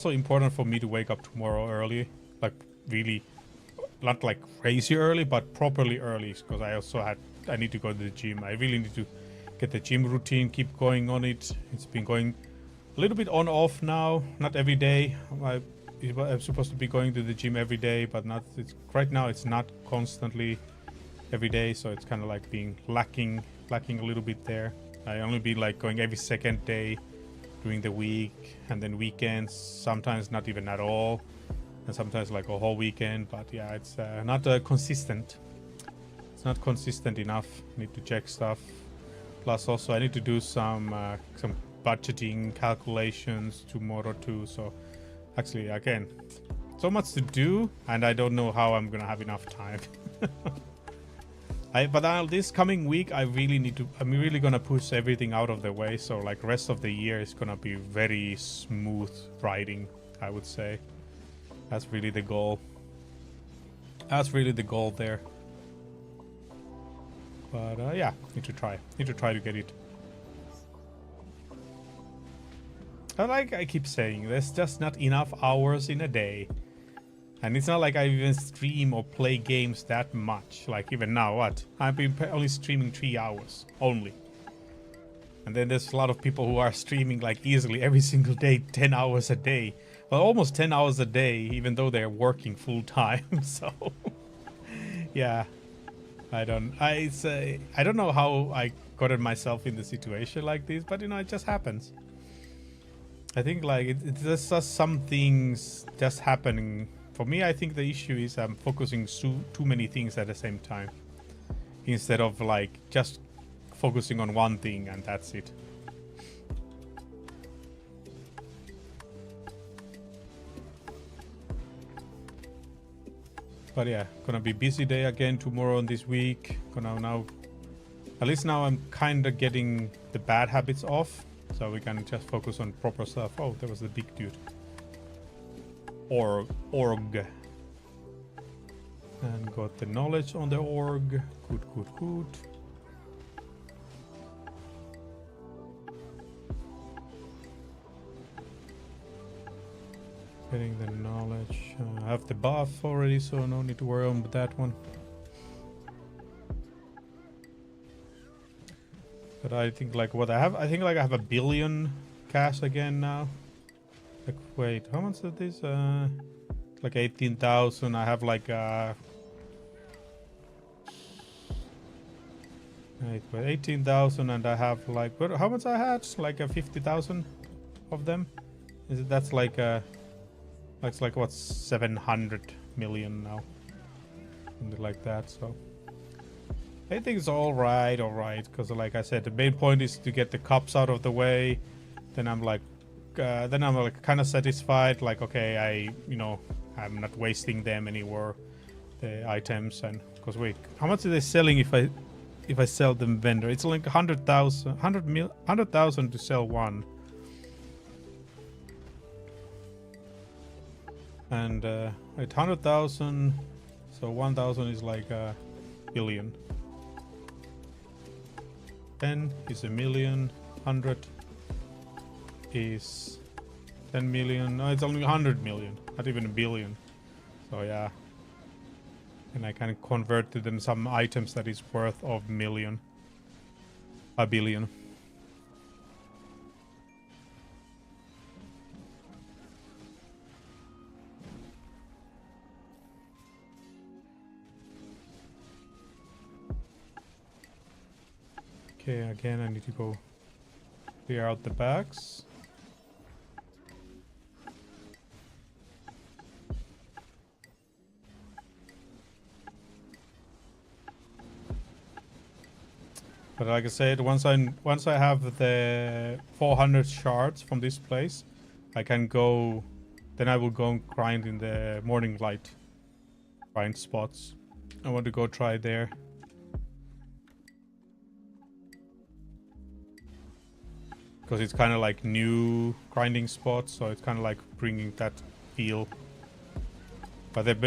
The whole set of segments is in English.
Also important for me to wake up tomorrow early, like really, not like crazy early, but properly early, because I need to go to the gym. I really need to get the gym routine, keep going on it. It's been going a little bit on off now, not every day. I'm supposed to be going to the gym every day, but not. Right now it's not constantly every day, so it's kind of like being lacking a little bit there. I only been like going every second day during the week, and then weekends sometimes not even at all, and sometimes like a whole weekend. But yeah, it's not consistent. It's not consistent enough. Need to check stuff. Plus also I need to do some budgeting calculations tomorrow too. So actually, again, so much to do, and I don't know how I'm gonna have enough time. This coming week, I'm really gonna push everything out of the way. So like rest of the year is gonna be very smooth riding, I would say. That's really the goal. That's really the goal there. But yeah, need to try to get it. Like I keep saying, there's just not enough hours in a day. And it's not like I even stream or play games that much. Like even now, what? I've been only streaming 3 hours only. And then there's a lot of people who are streaming like easily every single day, 10 hours a day. Well, almost 10 hours a day, even though they're working full time. So yeah, I don't know how I got myself in the situation like this, but you know, it just happens. I think like there's just some things just happening. For me, I think the issue is I'm focusing too many things at the same time, instead of like just focusing on one thing and that's it. But yeah, gonna be busy day again tomorrow and this week. At least now I'm kind of getting the bad habits off, so we can just focus on proper stuff. Oh, there was the big dude. Org. And got the knowledge on the org. Good. Getting the knowledge. I have the buff already, so no need to worry about that one. But I think like what I have, I think like I have 1 billion cash again now. Like, wait, how much is this? Like 18,000. I have like 18,000, and I have like how much I had? Like 50,000 of them. That's like it's like what, 700 million now, something like that. So I think it's all right, because like I said, the main point is to get the cups out of the way. Then I'm like kind of satisfied. Like, okay, I'm not wasting them anymore, the items. And because wait, how much are they selling if I sell them vendor? It's like 100,000 to sell one. And at 100,000, so 1,000 is like a billion. 10 is a million. 100 is 10 million. No, it's only 100 million, not even a billion. So yeah, and I can convert to them some items that is worth of a billion. Okay, again I need to go clear out the bags. But like I said, once I have the 400 shards from this place, I can go. Then I will go and grind in the morning light grind spots. I want to go try there. Because it's kind of like new grinding spots, so it's kind of like bringing that feel. But then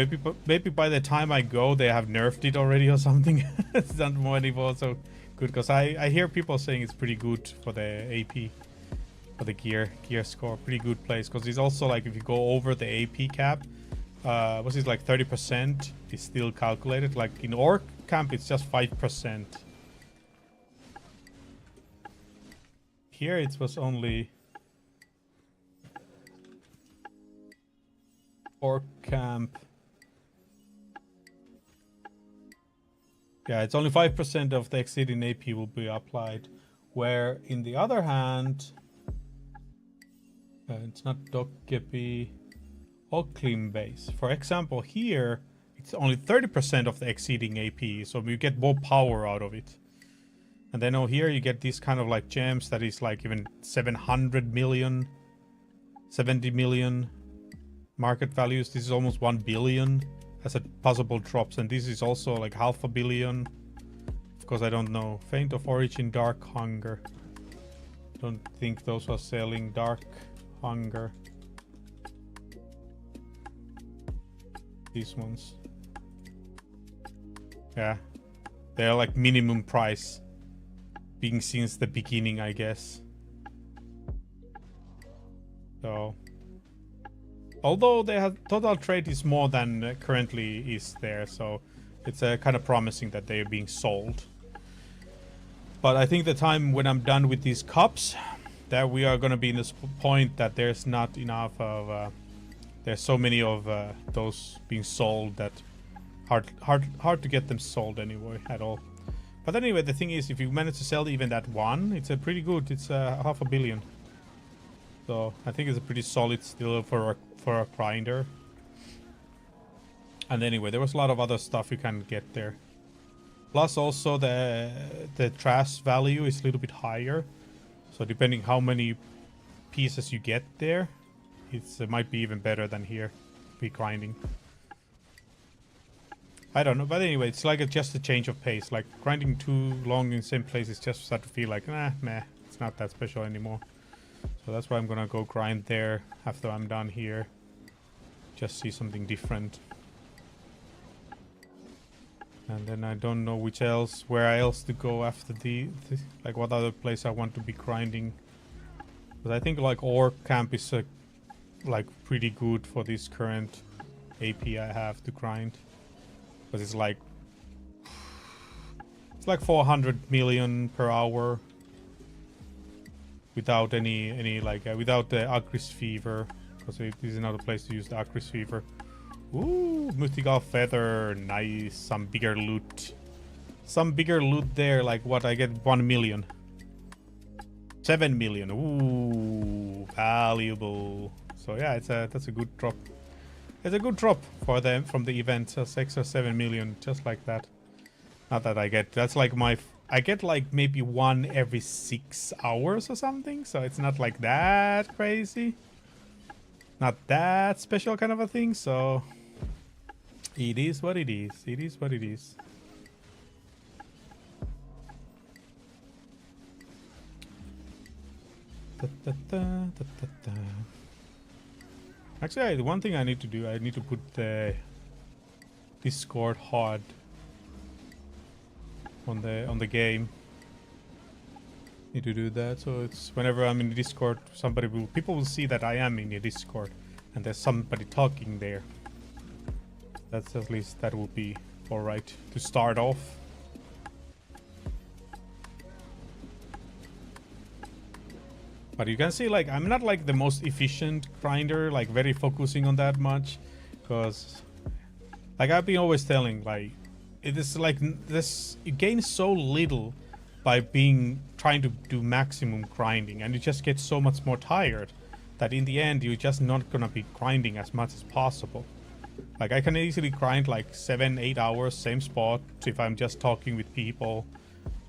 maybe by the time I go, they have nerfed it already or something. It's not anymore so good, because I hear people saying it's pretty good for the AP. for the gear score. Pretty good place, because it's also like if you go over the AP cap, was it like 30% is still calculated. Like in orc camp, it's just 5%. Here it was only orc camp. Yeah, it's only 5% of the exceeding AP will be applied. Where in the other hand, it's not Dokkepi or Clean base. For example, here it's only 30% of the exceeding AP, so you get more power out of it. And then over here you get these kind of like gems that is like even 700 million, 70 million market values. This is almost 1 billion as a possible drops, and this is also like half a billion. Of course, I don't know. Faint of Origin, Dark Hunger. Don't think those are selling. Dark Hunger. These ones. Yeah. They're like minimum price. Being since the beginning, I guess. So. Although they have total trade is more than currently is there, so it's kind of promising that they are being sold. But I think the time when I'm done with these cups, that we are going to be in this point that there's not enough of there's so many of those being sold that hard to get them sold anyway at all. But anyway, the thing is, if you manage to sell even that one, it's a pretty good. It's half a billion. So I think it's a pretty solid still for a grinder. And anyway, there was a lot of other stuff you can get there. Plus also the trash value is a little bit higher. So depending how many pieces you get there, it might be even better than here. Be grinding. I don't know, but anyway, it's like just a change of pace. Like grinding too long in the same place is just start to feel like, meh, it's not that special anymore. So that's why I'm gonna go grind there after I'm done here. Just see something different. And then I don't know where else to go after like what other place I want to be grinding. But I think like Orc Camp is like pretty good for this current AP I have to grind. But it's like 400 million per hour. Without any like without the Agris Fever, because this is another place to use the Agris Fever. Ooh, mythical feather, nice. Some bigger loot there. Like what I get, 1 million, 7 million. Ooh, valuable. So yeah, that's a good drop. It's a good drop for them from the event. 6 or 7 million, just like that. Not that I get. That's like I get like maybe one every 6 hours or something, so it's not like that crazy. Not that special kind of a thing, so it is what it is. It is what it is. Actually, the one thing I need to do, I need to put the Discord hard on the game. Need to do that, so it's whenever I'm in the Discord, people will see that I am in the Discord and there's somebody talking there. That's at least that will be alright to start off. But you can see, like, I'm not like the most efficient grinder, like very focusing on that much, because like I've been always telling, like, it is like this, you gain so little by trying to do maximum grinding, and you just get so much more tired that in the end you're just not gonna be grinding as much as possible. Like I can easily grind like 7-8 hours same spot if I'm just talking with people,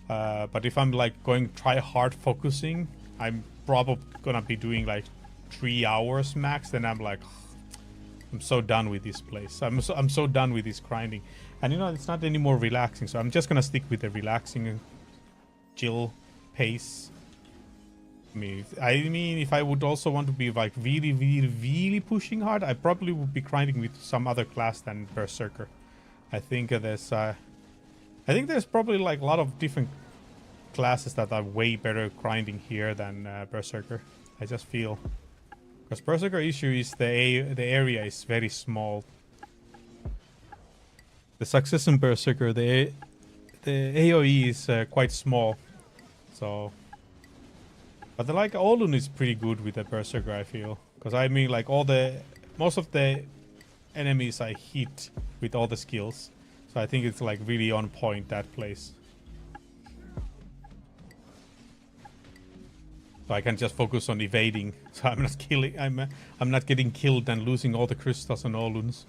but if I'm like try hard focusing, I'm probably gonna be doing like 3 hours max. Then I'm like, I'm so done with this place. I'm so done with this grinding, and you know, it's not any more relaxing, so I'm just gonna stick with the relaxing chill pace. I mean, if I would also want to be like really pushing hard, I probably would be grinding with some other class than Berserker. I think there's probably like a lot of different classes that are way better grinding here than Berserker. I just feel. Because Berserker issue is the area is very small. The success in Berserker, the AoE is quite small. So, but like Olun is pretty good with the Berserker, I feel. Because I mean, like most of the enemies I hit with all the skills. So I think it's like really on point, that place. So I can just focus on evading. So I'm not killing. I'm not getting killed and losing all the crystals and Oluns.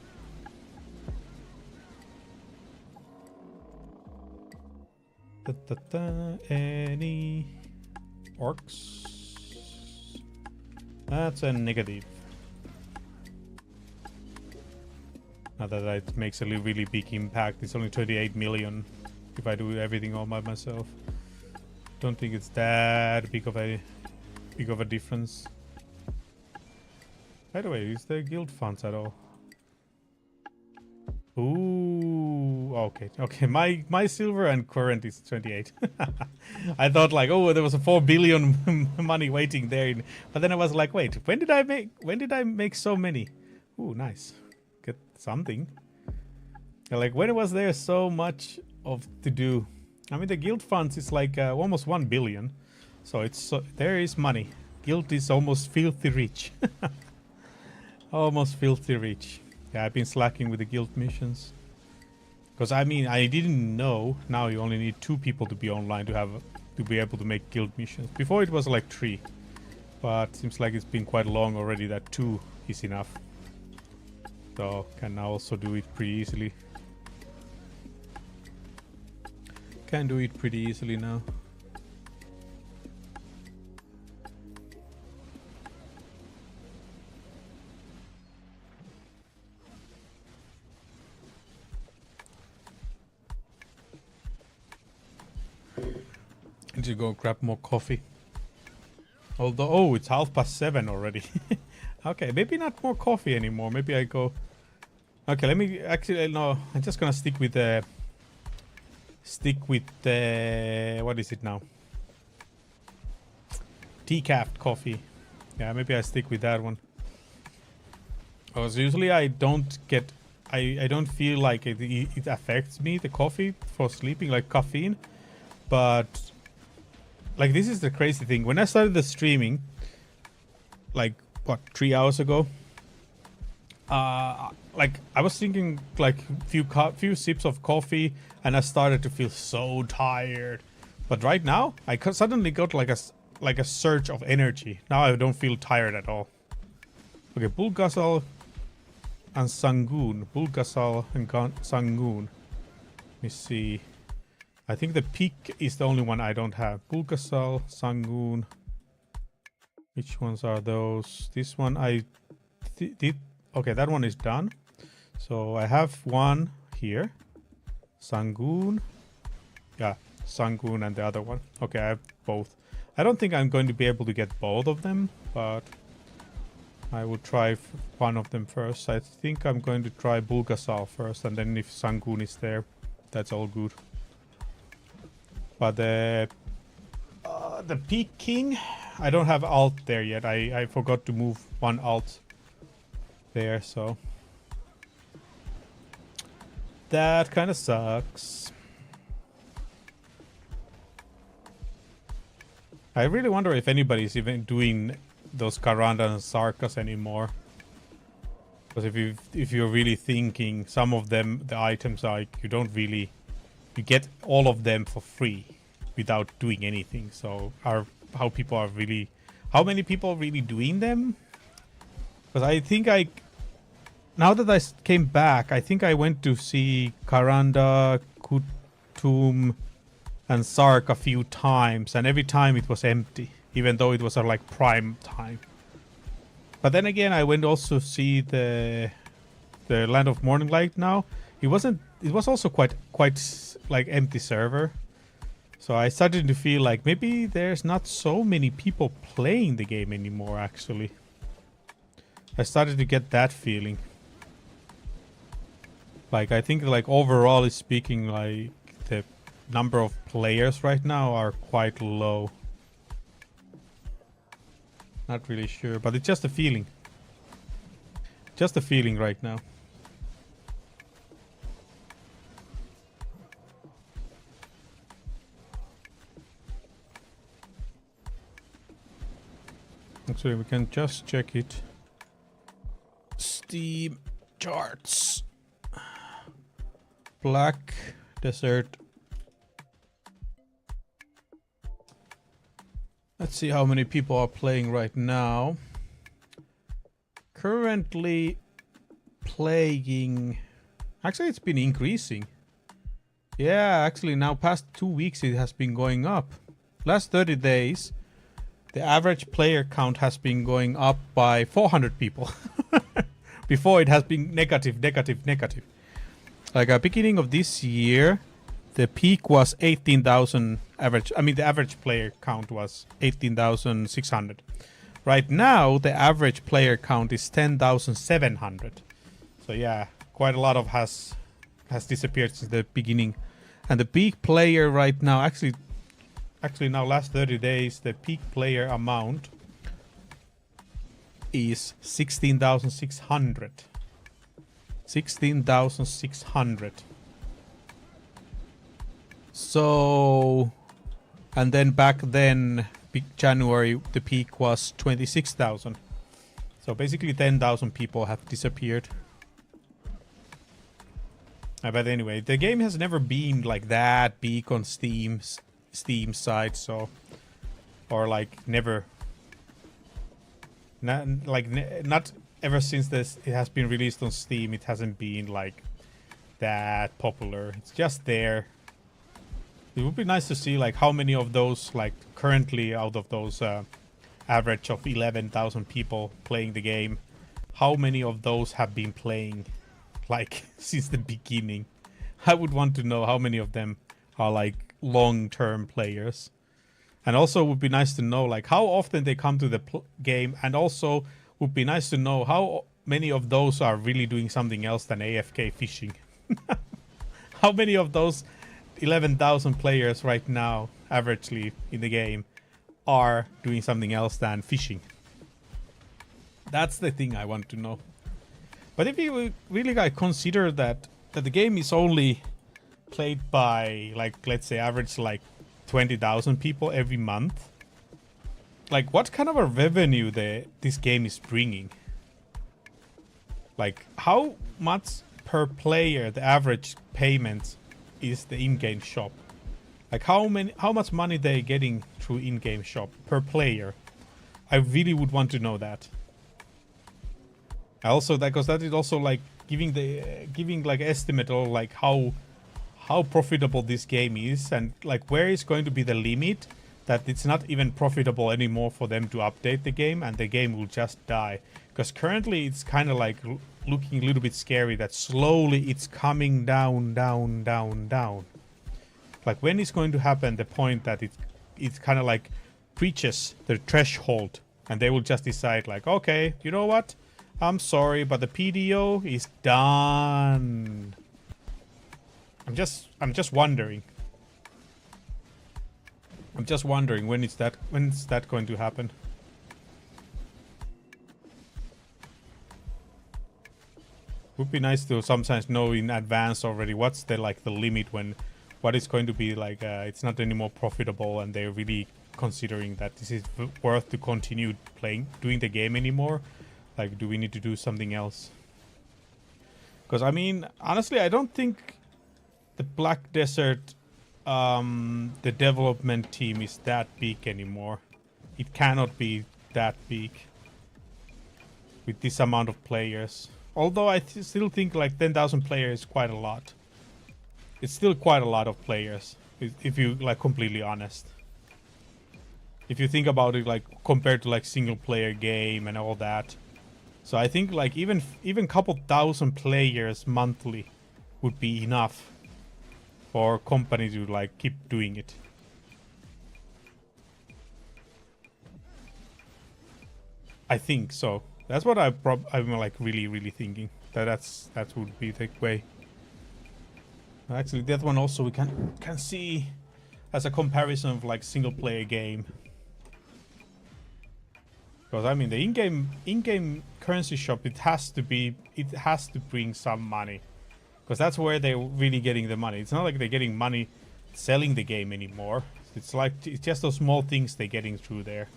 Any orcs? That's a negative. Not that it makes a really big impact. It's only 28 million if I do everything all by myself. Don't think it's that big of a difference. By the way, is there guild funds at all? Ooh, okay. My silver and current is 28. I thought like, oh, there was a 4 billion money waiting there, but then I was like, wait, when did I make so many? Ooh, nice. Get something. Like, when was there so much of to do? I mean, the guild funds is like almost 1 billion, so there is money. Guild is almost filthy rich. Almost filthy rich. Yeah, I've been slacking with the guild missions. Because I mean, I didn't know. Now you only need 2 people to be online to be able to make guild missions. Before it was like 3, but seems like it's been quite long already that 2 is enough. So can now also do it pretty easily. Can do it pretty easily now. Need to go grab more coffee. Although, oh, it's 7:30 already. Okay, maybe not more coffee anymore. Maybe I go. Okay, let me actually no. I'm just gonna stick with the. What is it now? Decaf coffee. Yeah, maybe I stick with that one. Because usually I don't get. I don't feel like it affects me, the coffee, for sleeping, like caffeine. But like, this is the crazy thing. When I started the streaming, like what, 3 hours ago, like I was drinking like few sips of coffee, and I started to feel so tired. But right now, I suddenly got like a surge of energy. Now I don't feel tired at all. Okay, Bulgasal and Sangoon. Bulgasal and Sangoon. Let me see. I think the peak is the only one I don't have. Bulgasal, Sangoon. Which ones are those? This one I did. Okay, that one is done. So I have one here. Sangoon. Yeah, Sangoon and the other one. Okay, I have both. I don't think I'm going to be able to get both of them, but I will try one of them first. I think I'm going to try Bulgasal first, and then if Sangoon is there, that's all good. But the Peak King, I don't have alt there yet. I forgot to move one alt there, so that kind of sucks. I really wonder if anybody's even doing those Karanda and Sarkas anymore. Because if you're really thinking, some of them, the items are like, you get all of them for free without doing anything. So how many people are really doing them? Because I think now that I came back, I think I went to see Karanda, Kutum, and Sark a few times, and every time it was empty, even though it was like prime time. But then again, I went also see the Land of Morning Light now. It was also quite like empty server. So I started to feel like maybe there's not so many people playing the game anymore, actually. I started to get that feeling. Like, I think like overall speaking, like the number of players right now are quite low. Not really sure, but it's just a feeling. Just a feeling right now. Actually, we can just check it. Steam charts. Black Desert. Let's see how many people are playing right now. Currently playing... Actually, it's been increasing. Yeah, actually now past 2 weeks it has been going up. Last 30 days, the average player count has been going up by 400 people. Before it has been negative. Like at beginning of this year, the peak was 18,000 average. I mean, the average player count was 18,600. Right now, the average player count is 10,700. So yeah, quite a lot of has disappeared since the beginning. And the peak player right now, actually now last 30 days, the peak player amount is 16,600. 16,600. So, and then back then, January, the peak was 26,000. So basically 10,000 people have disappeared. But anyway, the game has never been like that big on Steam side, so, or like never, not ever since it has been released on Steam. It hasn't been like that popular. It's just there. It would be nice to see like how many of those, like currently out of those average of 11,000 people playing the game, how many of those have been playing like since the beginning. I would want to know how many of them are like long-term players. And also would be nice to know like how often they come to the game, and also would be nice to know how many of those are really doing something else than AFK fishing. How many of those 11,000 players right now, averagely in the game, are doing something else than fishing? That's the thing I want to know. But if you really like consider that the game is only played by like, let's say average like 20,000 people every month, like what kind of a revenue this game is bringing? Like how much per player the average payment is the in-game shop? Like how much money they getting through in-game shop per player? I really would want to know that. Also, because that is also like giving like estimate or like how profitable this game is, and like where is going to be the limit that it's not even profitable anymore for them to update the game and the game will just die. Because currently it's kind of like looking a little bit scary that slowly it's coming down. Like when is going to happen the point that it's kind of like reaches the threshold and they will just decide like, okay, you know what? I'm sorry, but the PDO is done. I'm just wondering. I'm just wondering when is that going to happen? Would be nice to sometimes know in advance already what's the limit when what is going to be like it's not anymore profitable and they're really considering that this is worth to continue doing the game anymore. Like, do we need to do something else? Because I mean, honestly, I don't think the Black Desert the development team is that big anymore. It cannot be that big with this amount of players. Although I still think like 10,000 players is quite a lot. It's still quite a lot of players, if you like completely honest. If you think about it, like compared to like single player game and all that. So I think like even couple thousand players monthly would be enough for a company to like keep doing it. I think so. That's what I'm like really thinking. That would be the way. Actually, that one also we can see as a comparison of like single player game. Because I mean, the in-game currency shop, it has to bring some money, because that's where they're really getting the money. It's not like they're getting money selling the game anymore. It's just those small things they're getting through there.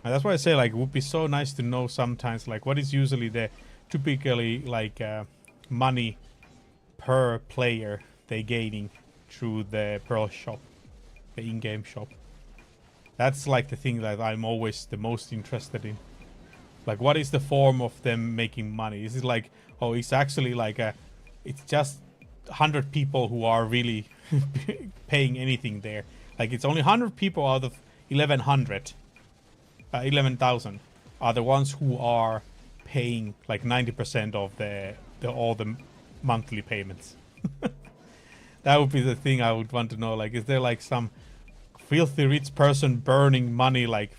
And that's why I say, like, it would be so nice to know sometimes, like, what is usually the typically like money per player they gaining through the Pearl shop, the in-game shop. That's like the thing that I'm always the most interested in. Like, what is the form of them making money? Is it like, oh, it's actually like it's just 100 people who are really paying anything there. Like, it's only 100 people out of 11,000 are the ones who are paying like 90% of all the monthly payments. That would be the thing I would want to know. Like, is there like some filthy rich person burning money like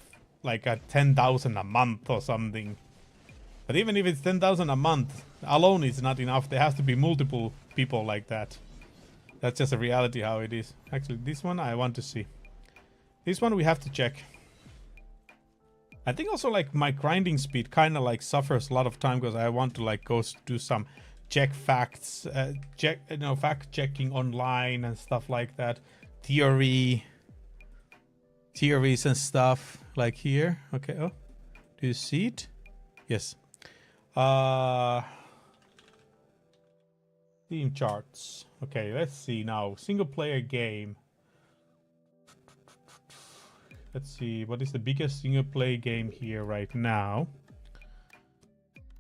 at 10,000 a month or something? But even if it's 10,000 a month alone, is not enough. There has to be multiple people like that. That's just a reality how it is. Actually, this one I want to see. This one we have to check. I think also like my grinding speed kind of like suffers a lot of time because I want to like go do some fact checking online and stuff like that. Theories and stuff like here. Okay. Oh, do you see it? Yes. Theme charts. Okay, let's see now. Single player game. Let's see, what is the biggest single player game here right now?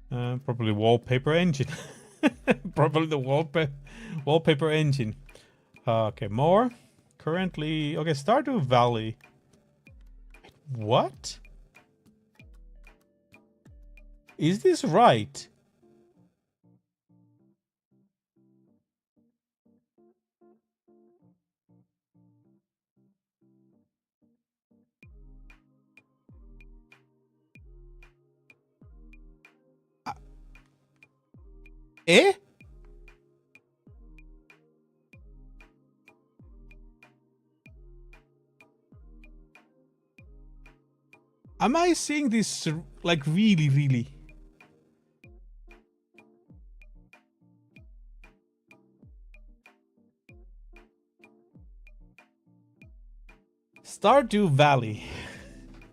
Probably Wallpaper Engine. Probably the Wallpaper Engine. Okay, more. Currently, okay, Stardew Valley. What? Is this right? Eh? Am I seeing this like really? Stardew Valley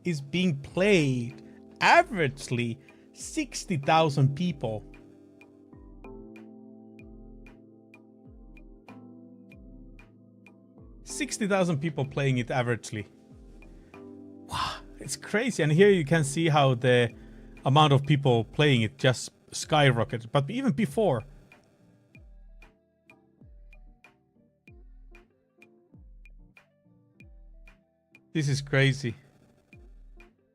is being played averagely 60,000 people. 60,000 people playing it averagely. Wow, it's crazy. And here you can see how the amount of people playing it just skyrocketed. But even before. This is crazy.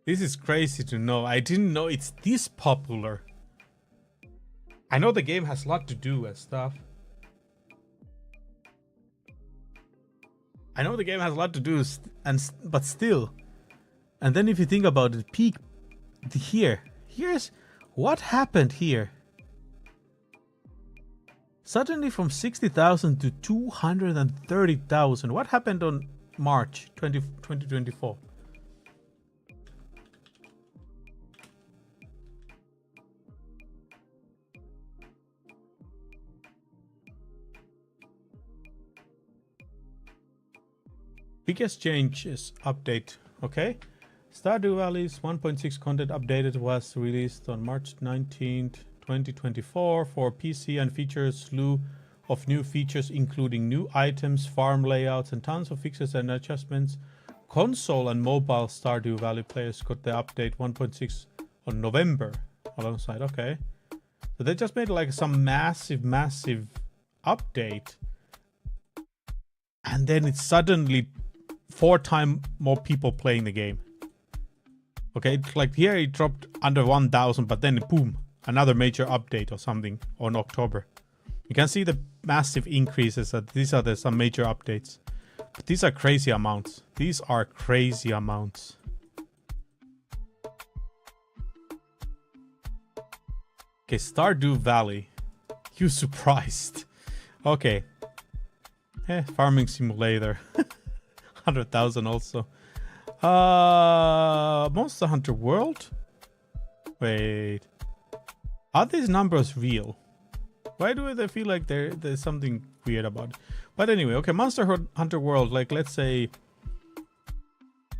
This is crazy to know. I didn't know it's this popular. I know the game has a lot to do and stuff. I know the game has a lot to do, but still. And then if you think about it, peak here's what happened here. Suddenly from 60,000 to 230,000. What happened on March 2024? Biggest changes update. Okay. Stardew Valley's 1.6 content updated was released on March 19th, 2024 for PC and features a slew of new features including new items, farm layouts, and tons of fixes and adjustments. Console and mobile Stardew Valley players got the update 1.6 on November alongside. Okay. So they just made like some massive update. And then it's suddenly 4 times more people playing the game. Okay, like here it dropped under 1,000, but then boom, another major update or something on October. You can see the massive increases. That these are some major updates. But these are crazy amounts. These are crazy amounts. Okay, Stardew Valley. You surprised? Okay. Farming Simulator. 100,000 also. Monster Hunter World? Wait. Are these numbers real? Why do they feel like there's something weird about it? But anyway, okay, Monster Hunter World, like let's say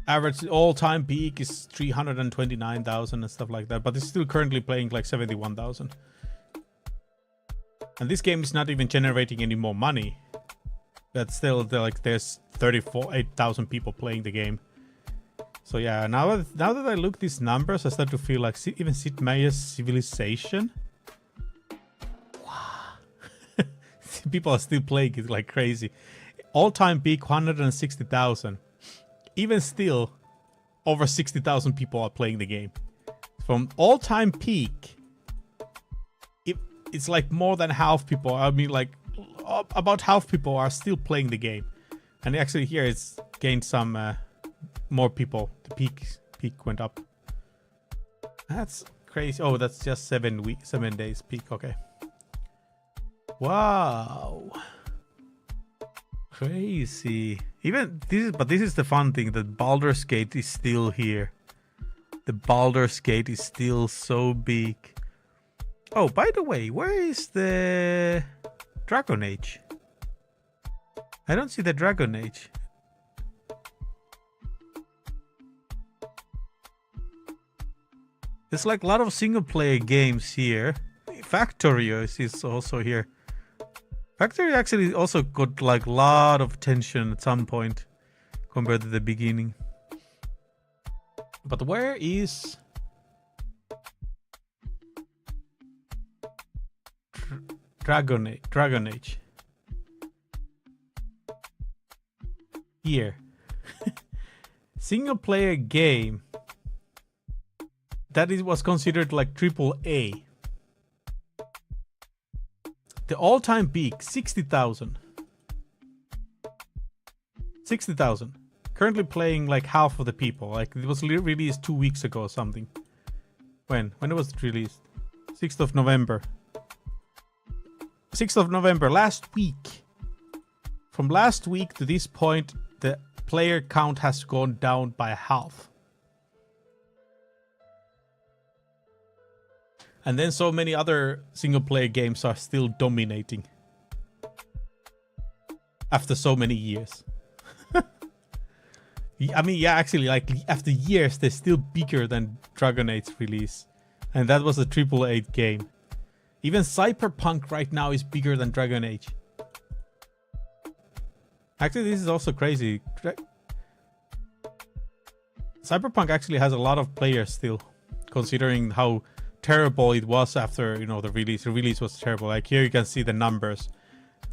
average all-time peak is 329,000 and stuff like that, but it's still currently playing like 71,000. And this game is not even generating any more money. But still, there's 8,000 people playing the game. So yeah, now that I look these numbers, I start to feel like even Sid Meier's Civilization. Wow. People are still playing it like crazy. All-time peak 160,000. Even still, over 60,000 people are playing the game. From all-time peak, it's like more than half people. I mean, like about half people are still playing the game. And actually here it's gained some more people. The peak went up. That's crazy. Oh, that's just 7 days peak. Okay. Wow. Crazy. Even this is the fun thing, that Baldur's Gate is still here. The Baldur's Gate is still so big. Oh, by the way, where is the Dragon Age? I don't see the Dragon Age. There's like a lot of single player games here. Factory is also here. Factory actually also got like a lot of attention at some point compared to the beginning. But where is Dragon Age? Here. Single player game that was considered like AAA. The all-time peak, 60,000. 60,000. Currently playing like half of the people. Like it was released 2 weeks ago or something. When it was released? 6th of November. 6th of November, last week. From last week to this point, the player count has gone down by half. And then so many other single player games are still dominating. After so many years. I mean, yeah, actually, like after years, they're still bigger than Dragon Age release. And that was a AAA game. Even Cyberpunk right now is bigger than Dragon Age. Actually, this is also crazy. Cyberpunk actually has a lot of players still, considering how terrible it was after, you know, the release. The release was terrible. Like here you can see the numbers.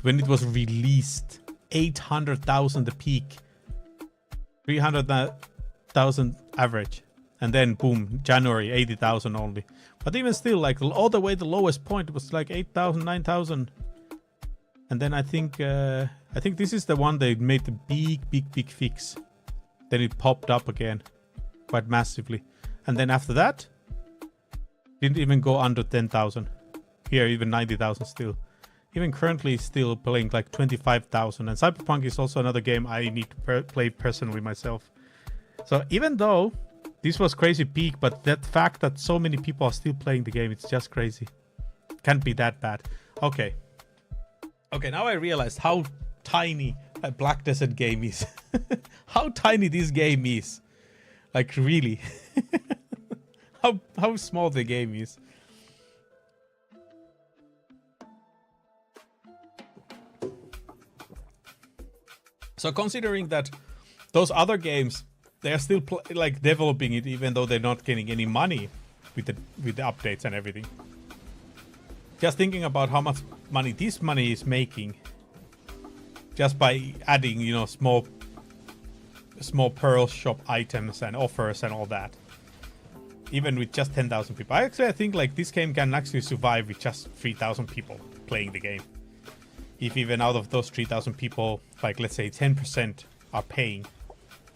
When it was released, 800,000 the peak, 300,000 average, and then boom, January 80,000 only. But even still, like all the way the lowest point was like 8,000, 9,000. And then I think this is the one they made the big fix. Then it popped up again quite massively. And then after that, didn't even go under 10,000. Here, even 90,000 still. Even currently still playing like 25,000. And Cyberpunk is also another game I need to play personally myself. So even though this was crazy peak, but that fact that so many people are still playing the game, it's just crazy. Can't be that bad. Okay. Okay, now I realized how tiny a Black Desert game is. How tiny this game is. Like really. How small the game is. So considering that those other games, they are still like developing it, even though they're not getting any money with the updates and everything. Just thinking about how much money this money is making, just by adding, you know, small Pearl shop items and offers and all that. Even with just 10,000 people. I think like this game can actually survive with just 3,000 people playing the game. If even out of those 3,000 people, like let's say 10% are paying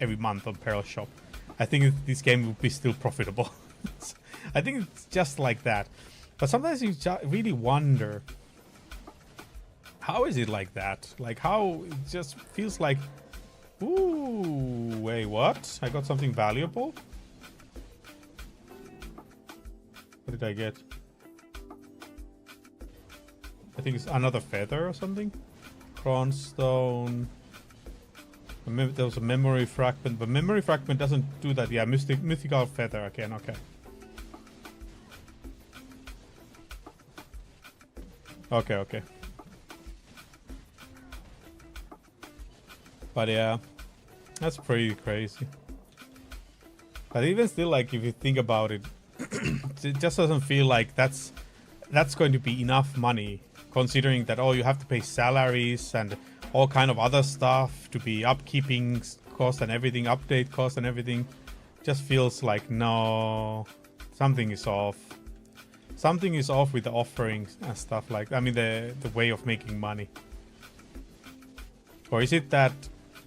every month on Pearl Shop, I think this game will be still profitable. I think it's just like that. But sometimes you really wonder, how is it like that? Like how it just feels like Ooh, wait, what? I got something valuable? What did I get? I think it's another feather or something. Cronstone. There was a memory fragment, but memory fragment doesn't do that. Yeah, mythical feather again. Okay. Okay. But yeah, that's pretty crazy. But even still, like if you think about it, it just doesn't feel like that's going to be enough money, considering that you have to pay salaries and all kind of other stuff to be upkeeping cost and everything, update cost and everything. Just feels like no, something is off. Something is off with the offerings and stuff like. I mean the way of making money. Or is it that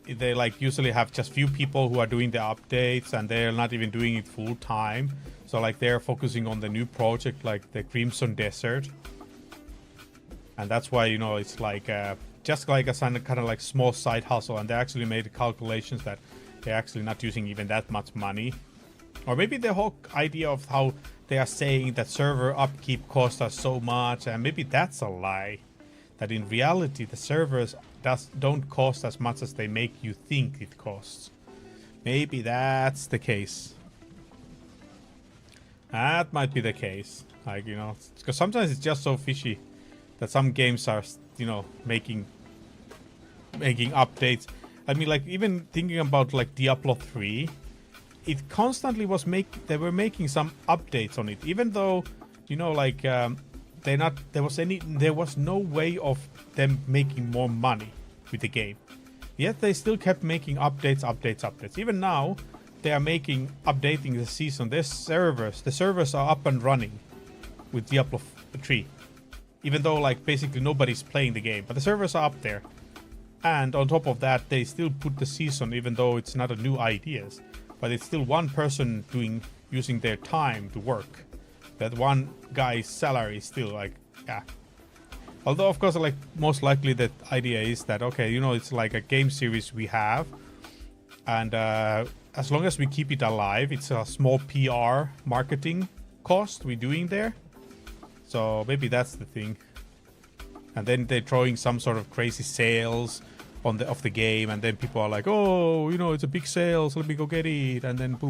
they like usually have just few people who are doing the updates and they're not even doing it full time? So like they're focusing on the new project like the Crimson Desert. And that's why, you know, it's like just like a kind of like small side hustle, and they actually made calculations that they're actually not using even that much money. Or maybe the whole idea of how they are saying that server upkeep costs us so much, and maybe that's a lie. That in reality the servers don't cost as much as they make you think it costs. Maybe that's the case. That might be the case. Like, you know, because sometimes it's just so fishy that some games are, you know, making updates. I mean, like even thinking about like Diablo 3, it constantly was they were making some updates on it, even though, you know, like there was no way of them making more money with the game. Yet they still kept making updates. Even now, they are updating the season. The servers are up and running with Diablo 3. Even though like basically nobody's playing the game, but the servers are up there. And on top of that, they still put the season, even though it's not a new ideas, but it's still one person using their time to work. That one guy's salary is still like, yeah. Although of course, like most likely the idea is that, okay, you know, it's like a game series we have, and as long as we keep it alive, it's a small PR marketing cost we're doing there. So maybe that's the thing. And then they're throwing some sort of crazy sales of the game, and then people are like, oh, you know, it's a big sale, so let me go get it, and then boom.